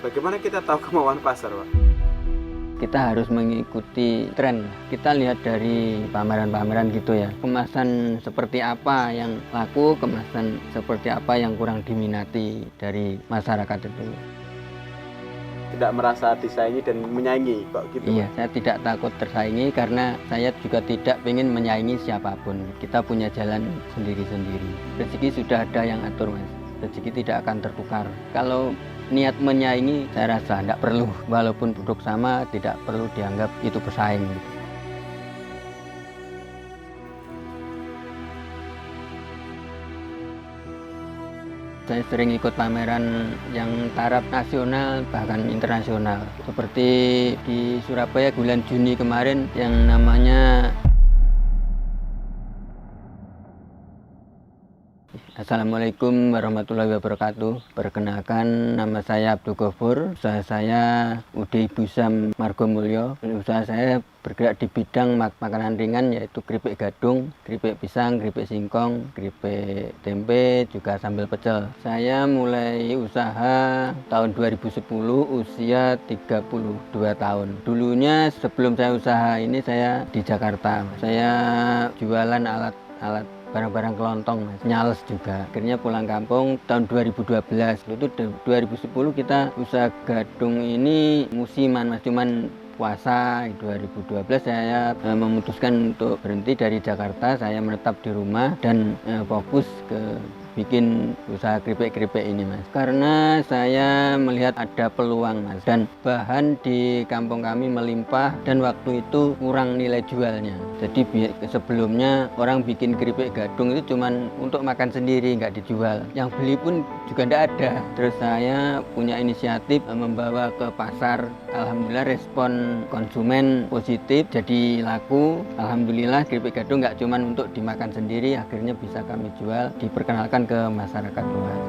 Bagaimana kita tahu kemauan pasar, Pak? Kita harus mengikuti tren. Kita lihat dari pameran-pameran gitu ya. Kemasan seperti apa yang laku, kemasan seperti apa yang kurang diminati dari masyarakat itu. Tidak merasa disaingi dan menyaingi kok gitu, Iya, Pak? saya tidak takut tersaingi karena saya juga tidak ingin menyaingi siapapun. Kita punya jalan sendiri-sendiri. Rezeki sudah ada yang atur, Mas. Rezeki tidak akan tertukar. Kalau niat menyaingi, saya rasa tidak perlu. Walaupun duduk sama, tidak perlu dianggap itu pesaing. Saya sering ikut pameran yang taraf nasional bahkan internasional. Seperti di Surabaya bulan Juni kemarin yang namanya Assalamualaikum warahmatullahi wabarakatuh. Perkenalkan, nama saya Abdul Ghafur. Usaha saya Ude Busam Margomulyo. Usaha saya bergerak di bidang makanan ringan, yaitu keripik gadung, keripik pisang, keripik singkong, keripik tempe, juga sambal pecel. Saya mulai usaha tahun 2010, usia 32 tahun. Dulunya sebelum saya usaha ini saya di Jakarta. Saya jualan alat barang-barang kelontong, Mas. Nyales juga. Akhirnya pulang kampung tahun 2012. Itu 2010 kita usaha gadung ini musiman, Mas. Cuman puasa 2012 saya memutuskan untuk berhenti dari Jakarta. Saya menetap di rumah dan fokus ke bikin usaha keripik-keripik ini, Mas. Karena saya melihat ada peluang, Mas. Dan bahan di kampung kami melimpah dan waktu itu kurang nilai jualnya. Jadi sebelumnya orang bikin keripik gadung itu cuman untuk makan sendiri, nggak dijual. Yang beli pun juga nggak ada. Terus saya punya inisiatif membawa ke pasar. Alhamdulillah respon konsumen positif, jadi laku. Alhamdulillah keripik gadung nggak cuman untuk dimakan sendiri, akhirnya bisa kami jual, diperkenalkan ke masyarakat luas.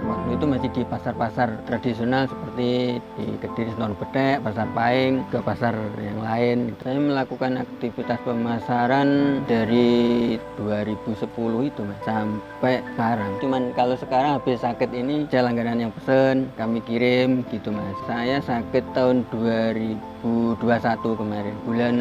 Waktu itu masih di pasar-pasar tradisional seperti di Kediri, Senoran Betek, Pasar Paing, ke pasar yang lain. Saya melakukan aktivitas pemasaran dari 2010 itu, Mas, sampai sekarang. Cuman kalau sekarang habis sakit ini, saya langganan yang pesen, kami kirim gitu, Mas. Saya sakit tahun 2021 kemarin, bulan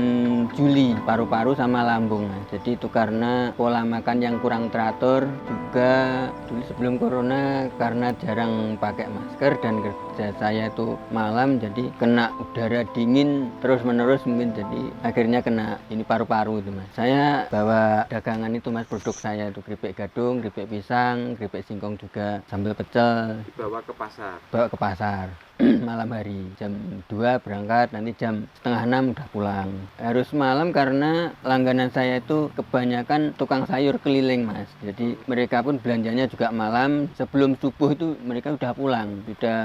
Juli, paru-paru sama lambung, Mas. Jadi itu karena pola makan yang kurang teratur, juga dulu sebelum corona karena jarang pakai masker dan kerja saya itu malam, jadi kena udara dingin terus menerus, mungkin jadi akhirnya kena ini paru-paru itu, Mas. Saya bawa dagangan itu, Mas, produk saya itu keripik gadung, keripik pisang, keripik singkong, juga sambal pecel. Dibawa ke pasar. Bawa ke pasar malam hari, jam 2 berangkat, nanti jam setengah 6 udah pulang. Harus malam karena langganan saya itu kebanyakan tukang sayur keliling, Mas. Jadi mereka pun belanjanya juga malam, sebelum subuh itu mereka udah pulang, sudah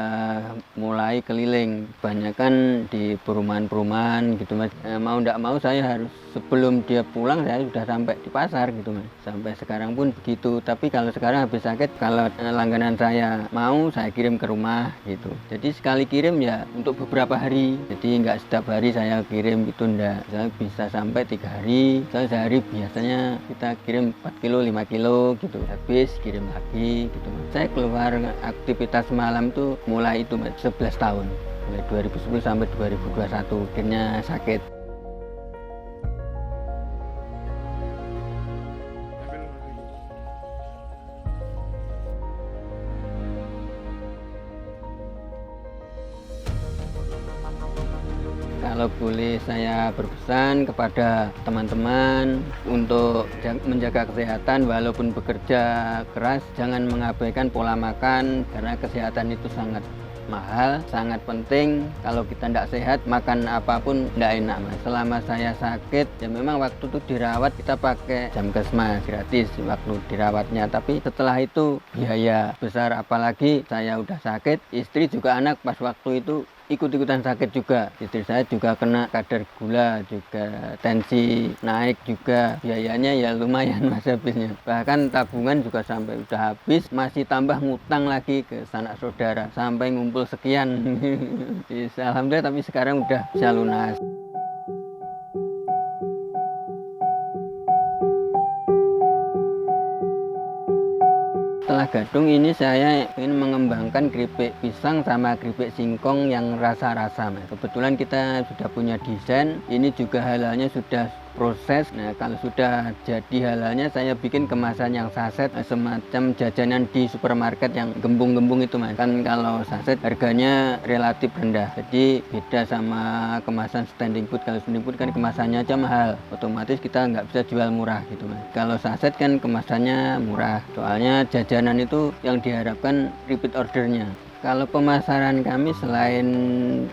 mulai keliling. Kebanyakan di perumahan-perumahan gitu, Mas. Mau ndak mau saya harus sebelum dia pulang saya sudah sampai di pasar gitu, Mas. Sampai sekarang pun begitu. Tapi kalau sekarang habis sakit, kalau langganan saya mau, saya kirim ke rumah gitu. Jadi sekali kirim ya untuk beberapa hari, jadi nggak setiap hari saya kirim gitu, enggak. Saya bisa sampai 3 hari. Saya sehari biasanya kita kirim 4 kilo 5 kilo gitu, habis kirim lagi gitu, Mas. Saya keluar aktivitas malam tuh mulai itu, Mas, 11 tahun, mulai 2010 sampai 2021. Akhirnya sakit. Kalau boleh saya berpesan kepada teman-teman untuk menjaga kesehatan walaupun bekerja keras, jangan mengabaikan pola makan karena kesehatan itu sangat mahal, sangat penting. Kalau kita tidak sehat, makan apapun tidak enak, Mas. Selama saya sakit, ya memang waktu itu dirawat kita pakai Jamkesmas gratis waktu dirawatnya. Tapi setelah itu biaya besar, apalagi saya udah sakit, istri juga anak pas waktu itu ikut-ikutan sakit juga. Istri saya juga kena kadar gula, juga tensi naik juga. Biayanya ya lumayan Mas habisnya. Bahkan tabungan juga sampai udah habis, masih tambah ngutang lagi ke sanak saudara sampai ngumpul sekian. Alhamdulillah tapi sekarang udah bisa lunas. Setelah gadung ini saya ingin mengembangkan keripik pisang sama keripik singkong yang rasa-rasa Mas. Kebetulan kita sudah punya desain, ini juga halalnya sudah proses. Nah kalau sudah jadi halalnya saya bikin kemasan yang saset, semacam jajanan di supermarket yang gembung-gembung itu Mas. Kan kalau saset harganya relatif rendah, jadi beda sama kemasan standing food. Kalau standing food kan kemasannya aja mahal, otomatis kita nggak bisa jual murah gitu Mas. Kalau saset kan kemasannya murah, soalnya jajanan itu yang diharapkan repeat ordernya. Kalau pemasaran kami selain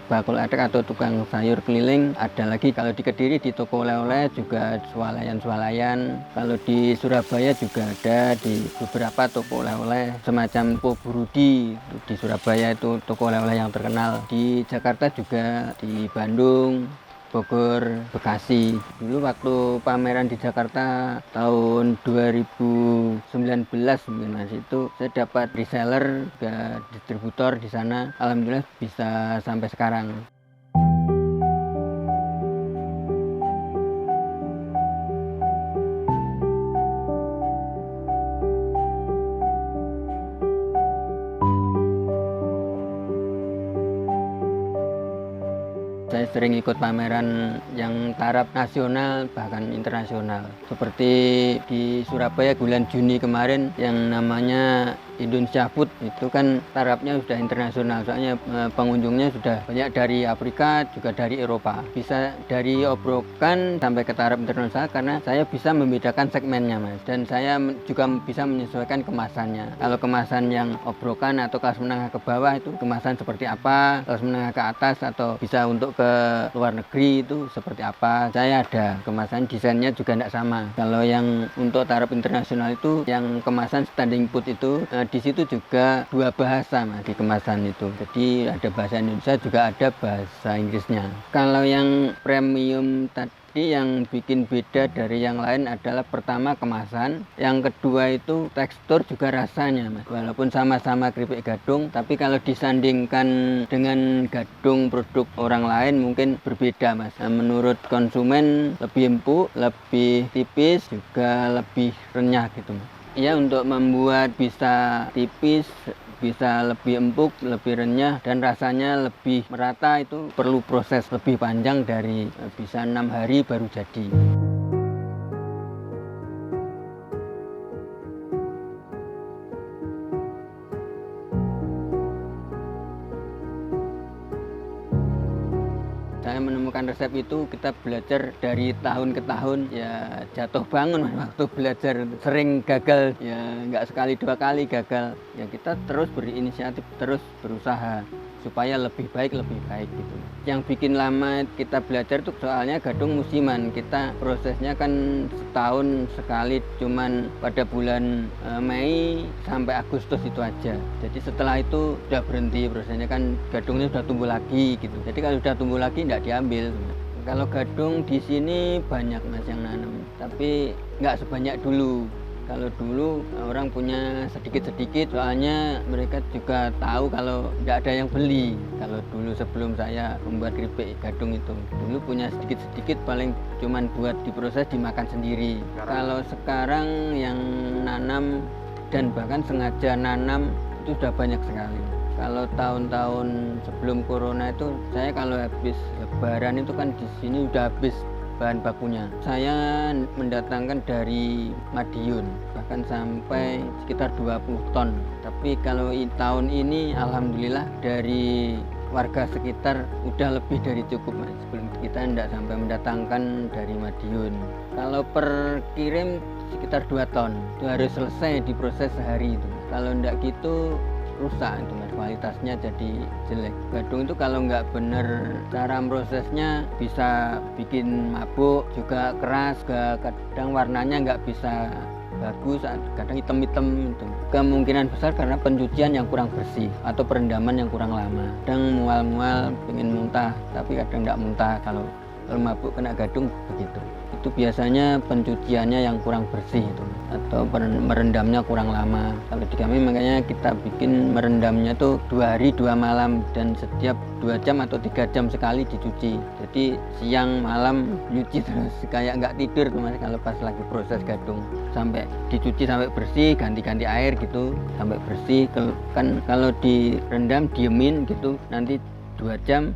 bakul atek atau tukang sayur keliling, ada lagi kalau di Kediri di toko oleh-oleh juga swalayan-swalayan. Kalau di Surabaya juga ada di beberapa toko oleh-oleh semacam Po Burudi. Di Surabaya itu toko oleh-oleh yang terkenal. Di Jakarta juga, di Bandung, Bogor, Bekasi. Dulu waktu pameran di Jakarta tahun 2019 mungkin Mas, itu saya dapat reseller ke distributor di sana. Alhamdulillah bisa sampai sekarang. Saya sering ikut pameran yang taraf nasional bahkan internasional. Seperti di Surabaya bulan Juni kemarin yang namanya Indonesia Food, itu kan tarafnya sudah internasional. Soalnya pengunjungnya sudah banyak dari Afrika juga dari Eropa. Bisa dari obrokan sampai ke taraf internasional karena saya bisa membedakan segmennya Mas. Dan saya juga bisa menyesuaikan kemasannya. Kalau kemasan yang obrokan atau kelas menengah ke bawah itu kemasan seperti apa, kelas menengah ke atas atau bisa untuk ke luar negeri itu seperti apa, saya ada kemasan desainnya juga tidak sama. Kalau yang untuk taraf internasional itu yang kemasan standing food itu di situ juga dua bahasa Mas di kemasan itu, jadi ada bahasa Indonesia juga ada bahasa Inggrisnya. Kalau yang premium tadi yang bikin beda dari yang lain adalah pertama kemasan, yang kedua itu tekstur juga rasanya Mas. Walaupun sama-sama keripik gadung, tapi kalau disandingkan dengan gadung produk orang lain mungkin berbeda Mas. Nah, menurut konsumen lebih empuk, lebih tipis, juga lebih renyah gitu Mas. Ya untuk membuat bisa tipis, bisa lebih empuk, lebih renyah dan rasanya lebih merata itu perlu proses lebih panjang dari bisa 6 hari baru jadi. Saya menemukan resep itu kita belajar dari tahun ke tahun, ya jatuh bangun waktu belajar, sering gagal, ya nggak sekali dua kali gagal, ya kita terus berinisiatif, terus berusaha supaya lebih baik gitu. Yang bikin lama kita belajar tuh soalnya gadung musiman, kita prosesnya kan setahun sekali, cuman pada bulan Mei sampai Agustus itu aja. Jadi setelah itu udah berhenti prosesnya, kan gadungnya sudah tumbuh lagi gitu. Jadi kalau sudah tumbuh lagi nggak diambil. Kalau gadung di sini banyak Mas yang nanam, tapi nggak sebanyak dulu. Kalau dulu orang punya sedikit-sedikit, soalnya mereka juga tahu kalau nggak ada yang beli. Kalau dulu sebelum saya membuat keripik gadung itu, dulu punya sedikit-sedikit, paling cuman buat diproses dimakan sendiri. Kalau sekarang yang nanam dan bahkan sengaja nanam itu sudah banyak sekali. Kalau tahun-tahun sebelum corona itu, saya kalau habis lebaran itu kan di sini udah habis bahan bakunya. Saya mendatangkan dari Madiun bahkan sampai sekitar 20 ton. Tapi kalau tahun ini alhamdulillah dari warga sekitar udah lebih dari cukup Mas. Sebelum kita tidak sampai mendatangkan dari Madiun. Kalau per kirim sekitar 2 ton. Itu harus selesai diproses sehari itu. Kalau enggak gitu rusak itu Mas, kualitasnya jadi jelek. Gadung itu kalau nggak bener cara prosesnya bisa bikin mabuk, juga keras, kadang warnanya nggak bisa bagus, kadang hitam-hitam itu. Kemungkinan besar karena pencucian yang kurang bersih atau perendaman yang kurang lama. Kadang mual-mual, pengen muntah, tapi kadang tidak muntah. Kalau mabuk kena gadung begitu. Itu biasanya pencuciannya yang kurang bersih itu, atau merendamnya kurang lama. Kalau di kami makanya kita bikin merendamnya tuh 2 hari 2 malam, dan setiap 2 jam atau 3 jam sekali dicuci. Jadi siang malam nyuci terus, kayak nggak tidur tuh Mas kalau pas lagi proses gadung. Sampai dicuci sampai bersih, ganti-ganti air gitu sampai bersih. Kan kalau direndam diemin gitu, nanti 2 jam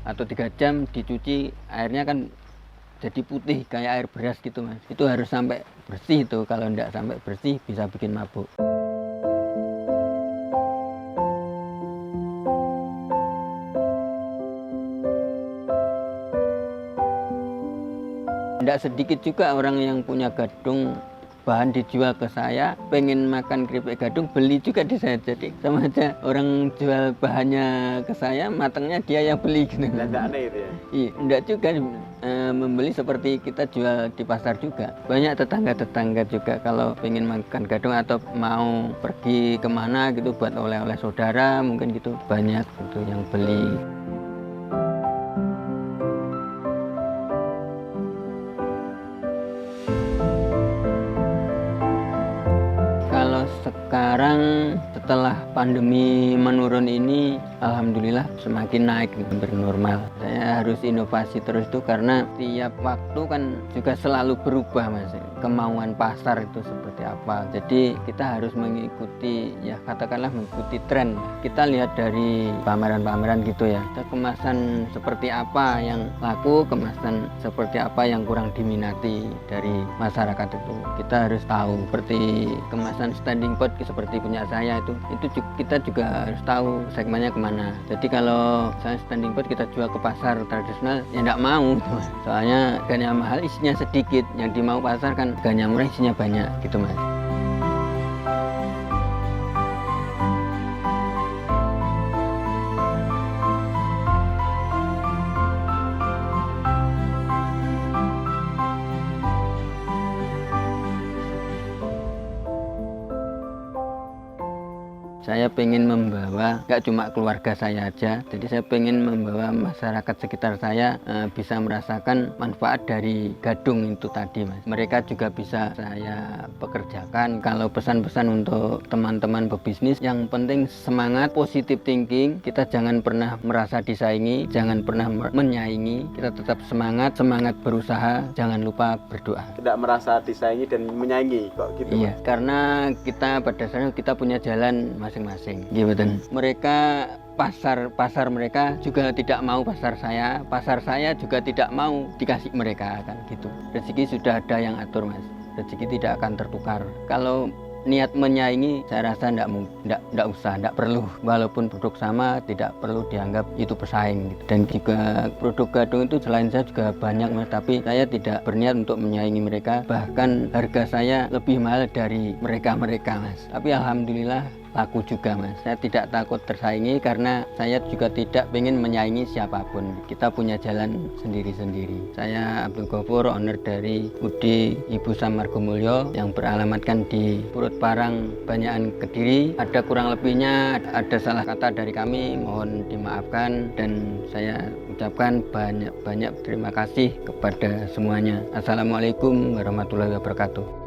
atau 3 jam dicuci, airnya kan jadi putih kayak air beras gitu Mas. Itu harus sampai bersih itu, kalau enggak sampai bersih bisa bikin mabuk. Enggak sedikit juga orang yang punya gadung bahan dijual ke saya, pengen makan keripik gadung beli juga di saya. Jadi sama aja orang jual bahannya ke saya, matangnya dia yang beli gitu. Enggak aneh itu ya? Iya, enggak juga membeli seperti kita jual di pasar juga. Banyak tetangga-tetangga juga kalau pengen makan gadung atau mau pergi kemana gitu buat oleh-oleh saudara mungkin gitu, banyak gitu yang beli. Sekarang setelah pandemi menurun ini, alhamdulillah semakin naik, hampir normal. Saya harus inovasi terus itu karena tiap waktu kan juga selalu berubah Mas. Kemauan pasar itu seperti apa. Jadi kita harus mengikuti, ya katakanlah mengikuti tren. Kita lihat dari pameran-pameran gitu ya. Kemasan seperti apa yang laku, kemasan seperti apa yang kurang diminati dari masyarakat itu. Kita harus tahu. Seperti kemasan standing pot seperti punya saya itu kita juga harus tahu segmennya kemana. Jadi kalau saya standing pot kita jual ke pasar tradisional ya enggak mau, soalnya harganya mahal, isinya sedikit. Yang dimau pasar kan harganya murah, isinya banyak gitu Mas. Saya pengen membawa, nggak cuma keluarga saya aja, jadi saya pengen membawa masyarakat sekitar saya bisa merasakan manfaat dari gadung itu tadi Mas. Mereka juga bisa saya pekerjakan. Kalau pesan-pesan untuk teman-teman pebisnis, yang penting semangat, positive thinking. Kita jangan pernah merasa disaingi, jangan pernah menyaingi. Kita tetap semangat berusaha, jangan lupa berdoa. Tidak merasa disaingi dan menyaingi kok gitu Iya, Mas? karena kita pada dasarnya kita punya jalan masing-masing, gitu. Mereka pasar mereka juga tidak mau pasar saya juga tidak mau dikasih mereka, kan gitu. Rezeki sudah ada yang atur Mas, rezeki tidak akan tertukar. Kalau niat menyaingi saya rasa enggak usah, enggak perlu. Walaupun produk sama tidak perlu dianggap itu pesaing gitu. Dan juga produk gadung itu selain saya juga banyak Mas, tapi saya tidak berniat untuk menyaingi mereka. Bahkan harga saya lebih mahal dari mereka Mas. Tapi alhamdulillah laku juga Mas. Saya tidak takut tersaingi karena saya juga tidak ingin menyaingi siapapun. Kita punya jalan sendiri-sendiri. Saya Abdul Ghafur, owner dari UD Ibu Sam Margomulyo yang beralamatkan di Purut Parang, Banyakan, Kediri. Ada kurang lebihnya, ada salah kata dari kami, mohon dimaafkan, dan saya ucapkan banyak terima kasih kepada semuanya. Assalamualaikum warahmatullahi wabarakatuh.